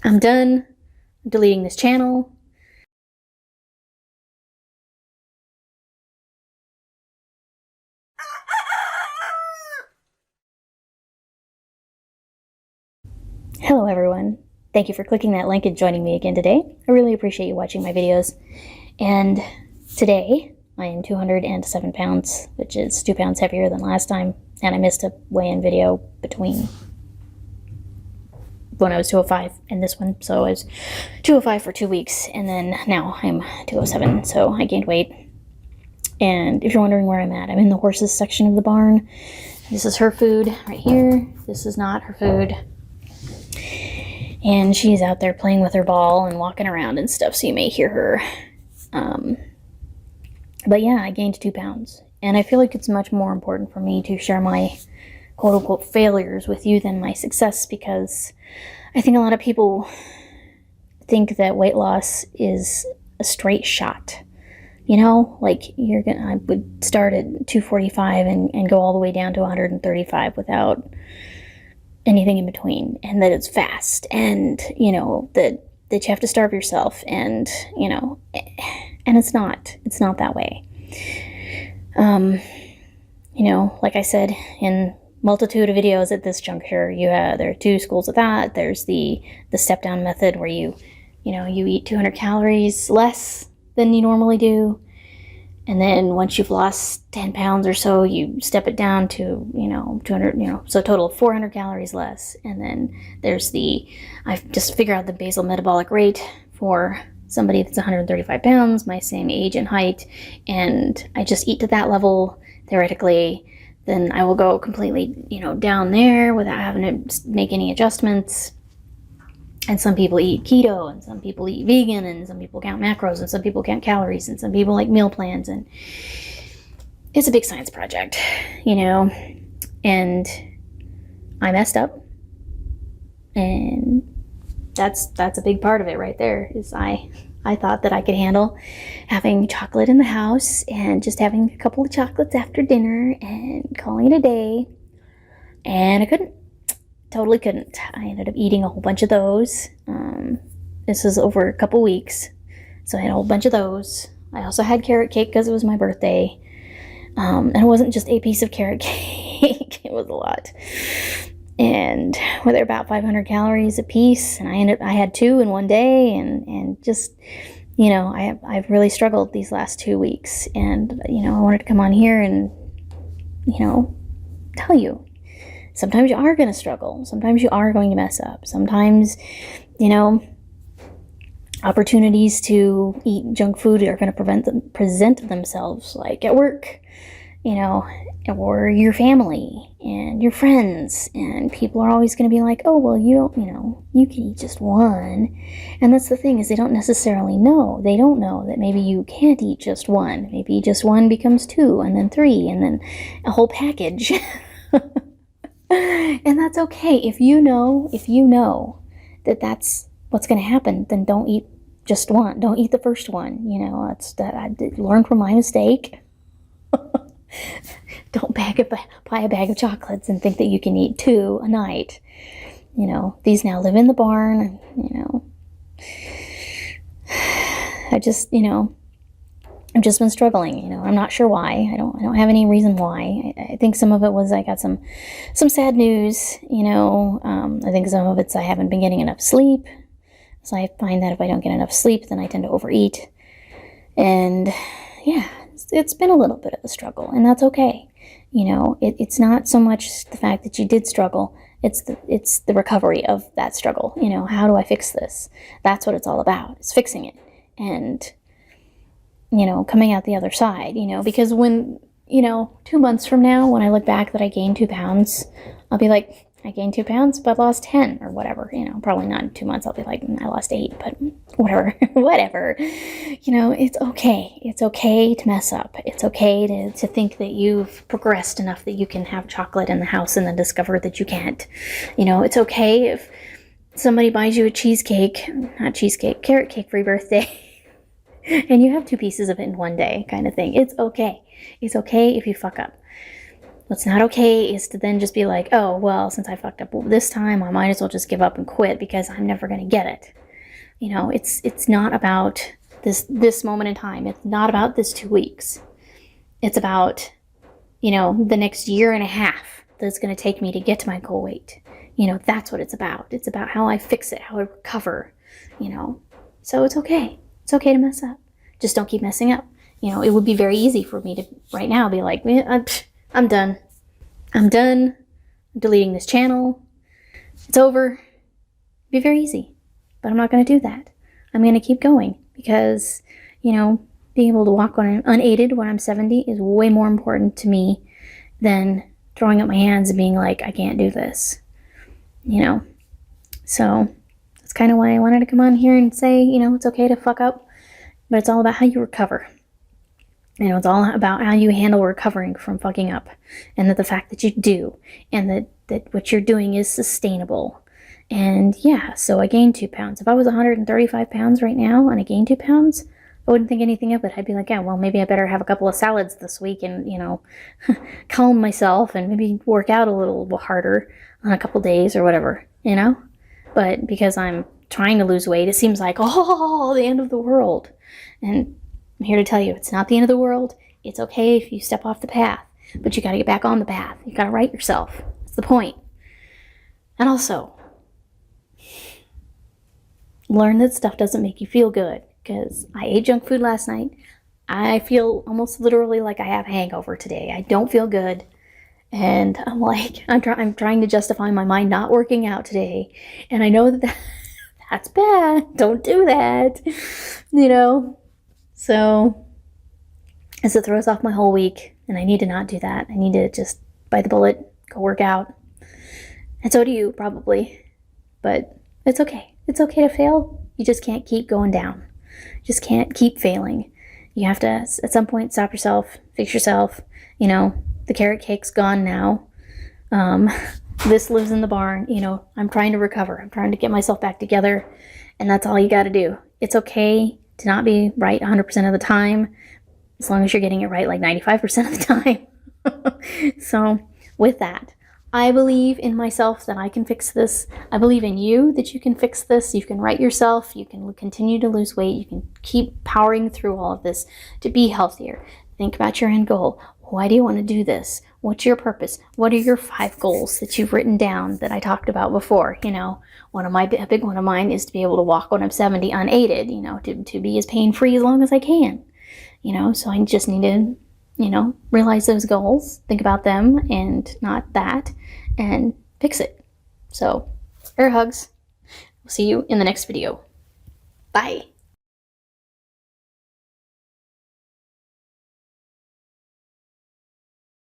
I'm done. I'm deleting this channel. Hello everyone. Thank you for clicking that link and joining me again today. I really appreciate you watching my videos. And today I am 207 pounds, which is 2 pounds heavier than last time. And I missed a weigh-in video between when I was 205 and this one. So I was 205 for 2 weeks, and then now I'm 207, so I gained weight. And if you're wondering where I'm at, I'm in the horses section of the barn. This is her food right here. This is not her food. And she's out there playing with her ball and walking around and stuff, so you may hear her. But yeah, I gained 2 pounds. And I feel like it's much more important for me to share my quote-unquote failures with you than my success, because I think a lot of people think that weight loss is a straight shot. You know, like I would start at 245 and go all the way down to 135 without anything in between, and that it's fast, and you know that you have to starve yourself, and you know, and it's not that way. You know, like I said in multitude of videos at this juncture, there are 2 schools of that. There's the step down method, where you eat 200 calories less than you normally do, and then once you've lost 10 pounds or so, you step it down to 200, so a total of 400 calories less. And then there's I've just figured out the basal metabolic rate for somebody that's 135 pounds, my same age and height, and I just eat to that level theoretically. Then I will go completely, down there without having to make any adjustments. And some people eat keto, and some people eat vegan, and some people count macros, and some people count calories, and some people like meal plans, and it's a big science project, and I messed up, and that's a big part of it right there. Is I thought that I could handle having chocolate in the house and just having a couple of chocolates after dinner and calling it a day, and I couldn't. Totally couldn't. I ended up eating a whole bunch of those. This was over a couple weeks, so I had a whole bunch of those. I also had carrot cake because it was my birthday, and it wasn't just a piece of carrot cake. It was a lot, and they're about 500 calories a piece, and I had 2 in one day, and just I've really struggled these last 2 weeks, and I wanted to come on here and tell you. Sometimes you are going to struggle. Sometimes you are going to mess up. Sometimes, opportunities to eat junk food are going to present themselves, like at work, or your family and your friends. And people are always going to be like, oh, well, you can eat just one. And that's the thing, is they don't necessarily know. They don't know that maybe you can't eat just one. Maybe just one becomes 2, and then 3, and then a whole package. And that's okay. If you know that that's what's going to happen, then don't eat just one. Don't eat the first one. That's that I learned from my mistake. Don't buy a bag of chocolates and think that you can eat 2 a night. These now live in the barn. I've just been struggling, I'm not sure why. I don't have any reason why. I think some of it was I got some sad news, I think some of it's I haven't been getting enough sleep. So I find that if I don't get enough sleep, then I tend to overeat. And yeah, it's been a little bit of a struggle, and that's okay. It's not so much the fact that you did struggle, it's the recovery of that struggle. How do I fix this? That's what it's all about. It's fixing it. And coming out the other side, because when, 2 months from now, when I look back that I gained 2 pounds, I'll be like, I gained 2 pounds, but lost 10 or whatever, probably not in 2 months. I'll be like, I lost 8, but whatever, whatever, it's okay. It's okay to mess up. It's okay to think that you've progressed enough that you can have chocolate in the house and then discover that you can't. It's okay if somebody buys you a carrot cake for your birthday. And you have 2 pieces of it in one day, kind of thing. It's okay. It's okay if you fuck up. What's not okay is to then just be like, oh, well, since I fucked up this time, I might as well just give up and quit because I'm never going to get it. You know, it's not about this moment in time. It's not about this 2 weeks. It's about, you know, the next year and a half that's going to take me to get to my goal weight. You know, that's what it's about. It's about how I fix it, how I recover, you know. So it's okay. It's okay to mess up. Just don't keep messing up. You know, it would be very easy for me to right now be like, I'm done. I'm done. I'm deleting this channel. It's over. It'd be very easy. But I'm not going to do that. I'm going to keep going because, you know, being able to walk unaided when I'm 70 is way more important to me than throwing up my hands and being like, I can't do this. You know? So that's kind of why I wanted to come on here and say, you know, it's okay to fuck up, but it's all about how you recover. You know, it's all about how you handle recovering from fucking up, and that the fact that you do, and that what you're doing is sustainable. And yeah, so I gained 2 pounds. If I was 135 pounds right now and I gained 2 pounds, I wouldn't think anything of it. I'd be like, yeah, well, maybe I better have a couple of salads this week and, you know, calm myself and maybe work out a little harder on a couple days or whatever, you know? But because I'm trying to lose weight, it seems like, oh, the end of the world. And I'm here to tell you, it's not the end of the world. It's okay if you step off the path, but you got to get back on the path. You got to right yourself. That's the point. And also, learn that stuff doesn't make you feel good, because I ate junk food last night. I feel almost literally like I have a hangover today. I don't feel good. And I'm like, I'm trying to justify my mind not working out today. And I know that that's bad. Don't do that. You know? So, as it throws off my whole week, and I need to not do that. I need to just bite the bullet, go work out. And so do you, probably. But it's okay. It's okay to fail. You just can't keep going down. You just can't keep failing. You have to, at some point, stop yourself, fix yourself. You know, the carrot cake's gone now. This lives in the barn. You know, I'm trying to recover. I'm trying to get myself back together. And that's all you got to do. It's okay to not be right 100% of the time, as long as you're getting it right like 95% of the time. So, with that, I believe in myself that I can fix this. I believe in you that you can fix this. You can right yourself. You can continue to lose weight. You can keep powering through all of this to be healthier. Think about your end goal. Why do you want to do this? What's your purpose? What are your 5 goals that you've written down that I talked about before? You know, a big one of mine is to be able to walk when I'm 70 unaided, you know, to be as pain-free as long as I can. You know, so I just need to, you know, realize those goals, think about them and not that, and fix it. So, air hugs. We'll see you in the next video. Bye.